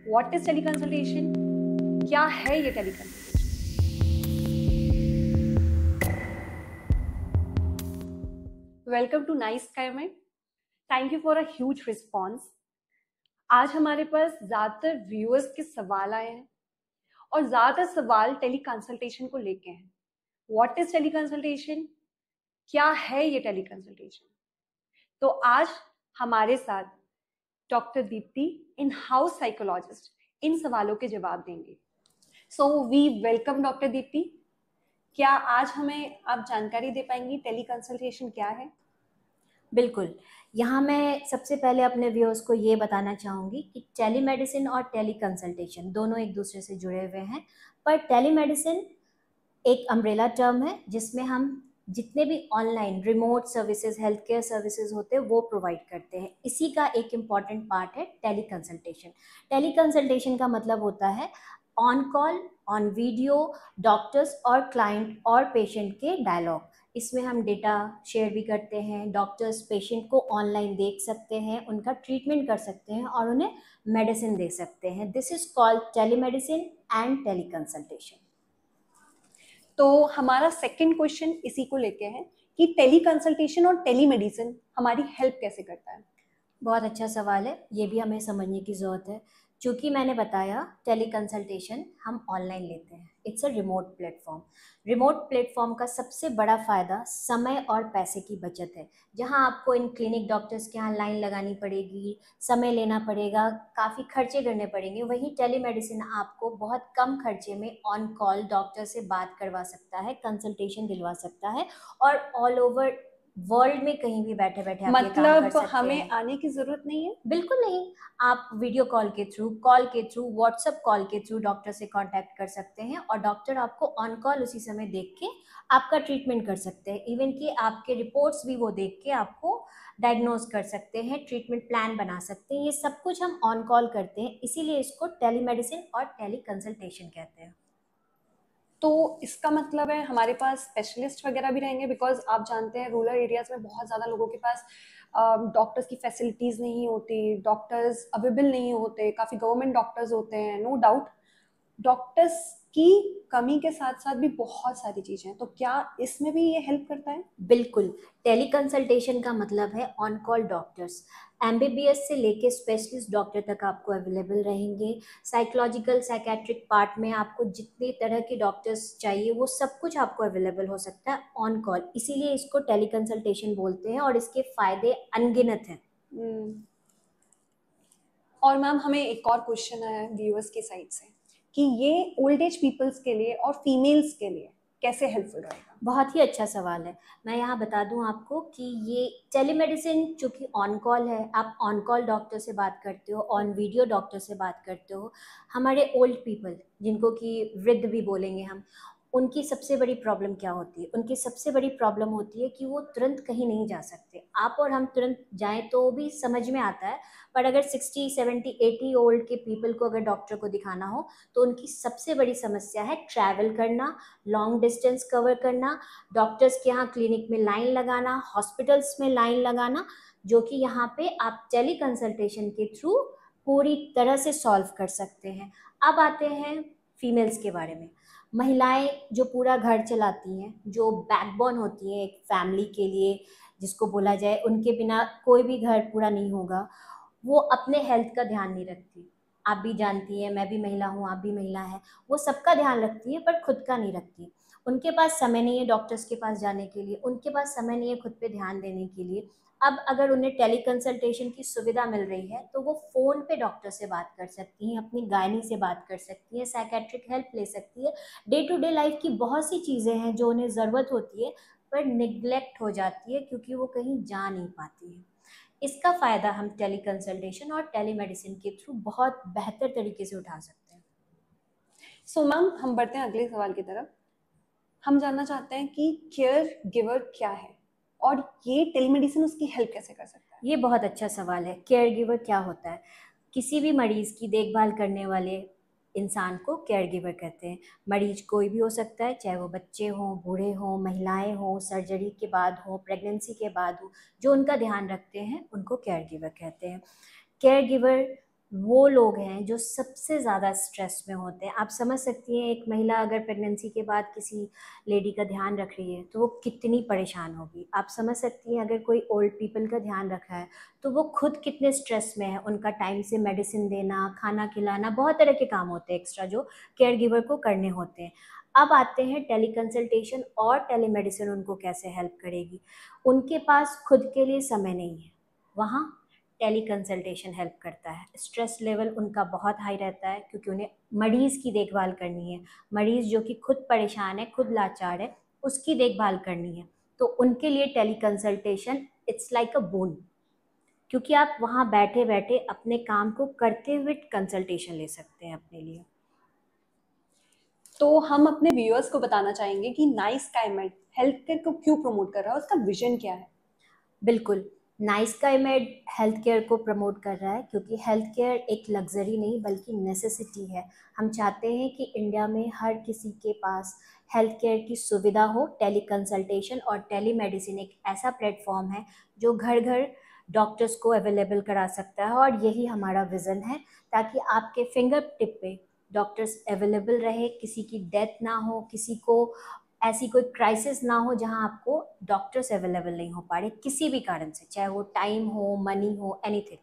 What is teleconsultation? क्या है ये teleconsultation? Welcome to Nice Sky में। Thank you for a huge response. आज हमारे पास ज़्यादातर व्यूअर्स के सवाल आए हैं और ज़्यादातर सवाल टेलीकंसल्टेशन को लेके हैं। What is teleconsultation? क्या है ये टेलीकंसल्टेशन? तो आज हमारे साथ doctor Deepti, in house psychologist, इन सवालों के जवाब देंगे। So we welcome doctor Deepti. क्या आज हमें आप जानकारी दे पाएंगी टेलीकंसल्टेशन क्या है? बिल्कुल। यहाँ मैं सबसे पहले अपने व्यूअर्स को ये बताना चाहूँगी कि टेलीमेडिसिन और टेलीकंसल्टेशन दोनों एक दूसरे से जुड़े हुए हैं। पर टेलीमेडिसिन एक अम्ब्रेला टर्म है जिसमें हम जितने भी online remote services, health care services होते हैं वो प्रोवाइड करते हैं। इसी का एक इम्पॉर्टेंट पार्ट है टेलीकंसल्टेशन। टेलीकंसल्टेशन का मतलब होता है on call, on video, doctors और क्लाइंट और पेशेंट के डायलॉग। इसमें हम डेटा शेयर भी करते हैं, डॉक्टर्स पेशेंट को ऑनलाइन देख सकते हैं, उनका ट्रीटमेंट कर सकते हैं और उन्हें मेडिसिन दे सकते हैं। This is called telemedicine and teleconsultation. तो हमारा सेकंड क्वेश्चन इसी को लेके है कि टेलीकंसल्टेशन और टेलीमेडिसिन हमारी हेल्प कैसे करता है? बहुत अच्छा सवाल है, ये भी हमें समझने की ज़रूरत है। चूँकि मैंने बताया टेलीकंसल्टेशन हम ऑनलाइन लेते हैं, it's a remote platform. Remote platform का सबसे बड़ा फ़ायदा समय और पैसे की बचत है। जहां आपको इन क्लिनिक डॉक्टर्स के यहाँ लाइन लगानी पड़ेगी, समय लेना पड़ेगा, काफ़ी खर्चे करने पड़ेंगे, वहीं टेलीमेडिसिन आपको बहुत कम खर्चे में ऑन कॉल डॉक्टर से बात करवा सकता है, कंसल्टेशन दिलवा सकता है और ऑल ओवर वर्ल्ड में कहीं भी बैठे बैठे आप ये काम कर मतलब सकते हमें हैं। आने की जरूरत नहीं है? बिल्कुल नहीं। आप वीडियो कॉल के थ्रू, कॉल के थ्रू, व्हाट्सएप कॉल के थ्रू डॉक्टर से कांटेक्ट कर सकते हैं और डॉक्टर आपको ऑन कॉल उसी समय देख के आपका ट्रीटमेंट कर सकते हैं। इवन कि आपके रिपोर्ट्स भी वो देख के आपको डायग्नोज कर सकते हैं, ट्रीटमेंट प्लान बना सकते हैं। ये सब कुछ हम ऑन कॉल करते हैं, इसीलिए इसको टेलीमेडिसिन और टेलीकंसल्टेशन कहते हैं। तो इसका मतलब है हमारे पास स्पेशलिस्ट वगैरह भी रहेंगे, बिकॉज आप जानते हैं रूरल एरियाज में बहुत ज़्यादा लोगों के पास डॉक्टर्स की फैसिलिटीज़ नहीं होती, डॉक्टर्स अवेलेबल नहीं होते, काफ़ी गवर्नमेंट डॉक्टर्स होते हैं, नो डाउट। डॉक्टर्स की कमी के साथ साथ भी बहुत सारी चीज़ें हैं, तो क्या इसमें भी ये हेल्प करता है? बिल्कुल। टेलीकंसल्टेशन का मतलब है ऑन कॉल डॉक्टर्स। एमबीबीएस से लेके स्पेशलिस्ट डॉक्टर तक आपको अवेलेबल रहेंगे। साइकोलॉजिकल साइकेट्रिक पार्ट में आपको जितनी तरह के डॉक्टर्स चाहिए वो सब कुछ आपको अवेलेबल हो सकता है ऑन कॉल, इसीलिए इसको टेलीकंसल्टेशन बोलते हैं और इसके फायदे अनगिनत हैं। हम्म। और मैम हमें एक और क्वेश्चन है व्यूअर्स की साइड से कि ये ओल्ड एज पीपल्स के लिए और फीमेल्स के लिए कैसे हेल्पफुल रहेगा? बहुत ही अच्छा सवाल है। मैं यहाँ बता दूँ आपको कि ये टेलीमेडिसिन चूँकि ऑन कॉल है, आप ऑन कॉल डॉक्टर से बात करते हो, ऑन वीडियो डॉक्टर से बात करते हो। हमारे ओल्ड पीपल, जिनको कि वृद्ध भी बोलेंगे हम, उनकी सबसे बड़ी प्रॉब्लम क्या होती है? उनकी सबसे बड़ी प्रॉब्लम होती है कि वो तुरंत कहीं नहीं जा सकते। आप और हम तुरंत जाएं तो भी समझ में आता है, पर अगर 60, 70, 80 ओल्ड के पीपल को अगर डॉक्टर को दिखाना हो तो उनकी सबसे बड़ी समस्या है ट्रैवल करना, लॉन्ग डिस्टेंस कवर करना, डॉक्टर्स के यहाँ क्लिनिक में लाइन लगाना, हॉस्पिटल्स में लाइन लगाना, जो कि यहाँ पे आप टेली कंसल्टेशन के थ्रू पूरी तरह से सॉल्व कर सकते हैं। अब आते हैं फीमेल्स के बारे में। महिलाएं जो पूरा घर चलाती हैं, जो बैकबोन होती हैं एक फैमिली के लिए, जिसको बोला जाए उनके बिना कोई भी घर पूरा नहीं होगा, वो अपने हेल्थ का ध्यान नहीं रखती। आप भी जानती हैं, मैं भी महिला हूँ, आप भी महिला हैं। वो सबका ध्यान रखती है पर खुद का नहीं रखती। उनके पास समय नहीं है डॉक्टर्स के पास जाने के लिए, उनके पास समय नहीं है खुद पे ध्यान देने के लिए। अब अगर उन्हें टेली कंसल्टेशन की सुविधा मिल रही है तो वो फ़ोन पे डॉक्टर से बात कर सकती हैं, अपनी गायनी से बात कर सकती हैं, साइकेट्रिक हेल्प ले सकती है। डे टू डे लाइफ की बहुत सी चीज़ें हैं जो उन्हें ज़रूरत होती है पर निग्लेक्ट हो जाती है क्योंकि वो कहीं जा नहीं पाती है। इसका फ़ायदा हम टेली कंसल्टेशन और टेलीमेडिसिन के थ्रू बहुत बेहतर तरीके से उठा सकते हैं। सो मैम हम बढ़ते हैं अगले सवाल की तरफ। हम जानना चाहते हैं कि केयर गिवर क्या है और ये टेलीमेडिसिन उसकी हेल्प कैसे कर सकता है? ये बहुत अच्छा सवाल है। केयर गिवर क्या होता है? किसी भी मरीज़ की देखभाल करने वाले इंसान को केयर गिवर कहते हैं। मरीज कोई भी हो सकता है, चाहे वो बच्चे हों, बूढ़े हों, महिलाएं हों, सर्जरी के बाद हो, प्रेगनेंसी के बाद हो, जो उनका ध्यान रखते हैं उनको केयर गिवर कहते हैं। केयर गिवर वो लोग हैं जो सबसे ज़्यादा स्ट्रेस में होते हैं। आप समझ सकती हैं, एक महिला अगर प्रेगनेंसी के बाद किसी लेडी का ध्यान रख रही है तो वो कितनी परेशान होगी। आप समझ सकती हैं अगर कोई ओल्ड पीपल का ध्यान रख रहा है तो वो खुद कितने स्ट्रेस में है। उनका टाइम से मेडिसिन देना, खाना खिलाना, बहुत तरह के काम होते हैं एक्स्ट्रा जो केयर गिवर को करने होते हैं। अब आते हैं टेली कंसल्टेशन और टेली मेडिसिन उनको कैसे हेल्प करेगी। उनके पास खुद के लिए समय नहीं है, वहाँ टेली कंसल्टेशन हेल्प करता है। स्ट्रेस लेवल उनका बहुत हाई रहता है क्योंकि उन्हें मरीज़ की देखभाल करनी है। मरीज़ जो कि खुद परेशान है, खुद लाचार है, उसकी देखभाल करनी है। तो उनके लिए teleconsultation it's like a boon, क्योंकि आप वहाँ बैठे बैठे अपने काम को करते हुए कंसल्टेशन ले सकते हैं अपने लिए। तो हम अपने व्यूअर्स को बताना चाहेंगे कि नाइस काइमेड हेल्थ केयर को क्यों प्रमोट कर रहा है, उसका विजन क्या है। बिल्कुल, नाइस स्काईमेड हेल्थ केयर को प्रमोट कर रहा है क्योंकि हेल्थ केयर एक लग्जरी नहीं बल्कि नेसेसिटी है। हम चाहते हैं कि इंडिया में हर किसी के पास हेल्थ केयर की सुविधा हो। टेली कंसल्टेशन और टेली मेडिसिन एक ऐसा प्लेटफॉर्म है जो घर घर डॉक्टर्स को अवेलेबल करा सकता है, और यही हमारा विज़न है, ताकि आपके फिंगर टिप पे डॉक्टर्स अवेलेबल रहे, किसी की डेथ ना हो, किसी को ऐसी कोई क्राइसिस ना हो जहां आपको डॉक्टर्स अवेलेबल नहीं हो पा रहे किसी भी कारण से, चाहे वो टाइम हो, मनी हो, anything.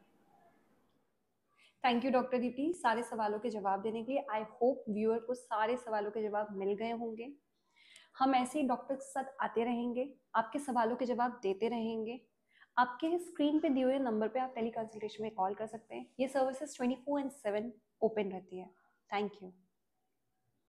Thank you doctor Deepti सारे सवालों के जवाब देने के लिए। आई होप व्यूअर को सारे सवालों के जवाब मिल गए होंगे। हम ऐसे ही डॉक्टर के साथ आते रहेंगे, आपके सवालों के जवाब देते रहेंगे। आपके स्क्रीन पे दिए हुए नंबर पे आप टेली कंसल्टेशन में कॉल कर सकते हैं। ये सर्विसेज 24/7 ओपन रहती है। Thank you.